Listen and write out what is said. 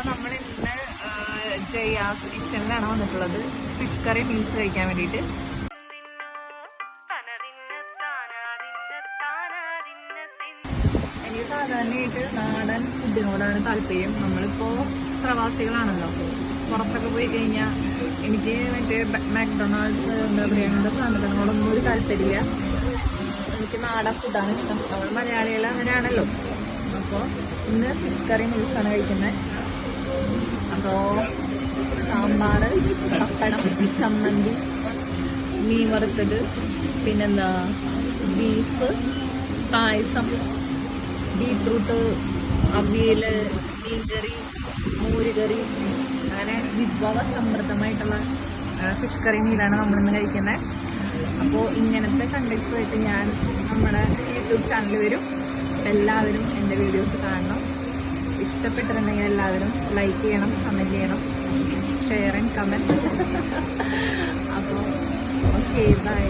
അപ്പൊ നമ്മൾ ഇന്ന് ജയാസ് കിച്ചണിലാണ് വന്നിട്ടുള്ളത് ഫിഷ് കറി മീൽസ് കഴിക്കാൻ വേണ്ടിയിട്ട്. എനിക്ക് സാധാരണയായിട്ട് നാടൻ ഫുഡിനോടാണ് താല്പര്യം. നമ്മളിപ്പോ പ്രവാസികളാണല്ലോ, പുറത്തൊക്കെ പോയി കഴിഞ്ഞാൽ എനിക്ക് മറ്റേ മാക്ഡൊണാൾഡ്സ് എന്താ പറയുക അങ്ങനത്തെ സാധനങ്ങളോടൊന്നും ഒരു താല്പര്യമില്ല. എനിക്ക് നാടൻ ഫുഡാണ് ഇഷ്ടം. നമ്മൾ മലയാളികൾ അങ്ങനെയാണല്ലോ. അപ്പോൾ ഇന്ന് ഫിഷ് കറി മീൽസാണ് കഴിക്കുന്നത്. അപ്പോൾ സാമ്പാർ, പപ്പടം, ചമ്മന്തി, മീൻ വറുത്തത്, പിന്നെന്താ ബീഫ്, പായസം, ബീട്രൂട്ട്, അവിയൽ, മീൻകറി, മോരുകറി, അങ്ങനെ വിഭവ സമൃദ്ധമായിട്ടുള്ള ഫിഷ് കറി മീലാണ് നമ്മളിന്ന് കഴിക്കുന്നത്. അപ്പോൾ ഇങ്ങനത്തെ കണ്ടൻസുമായിട്ട് ഞാൻ നമ്മുടെ യൂട്യൂബ് ചാനൽ വരും. എല്ലാവരും എൻ്റെ വീഡിയോസ് കാണണം. ഇഷ്ടപ്പെട്ടിട്ടുണ്ടെങ്കിൽ എല്ലാവരും ലൈക്ക് ചെയ്യണം, കമൻറ്റ് ചെയ്യണം, ഷെയർ ആൻഡ് കമൻറ്റ്. അപ്പോൾ ഓക്കെ, ബൈ.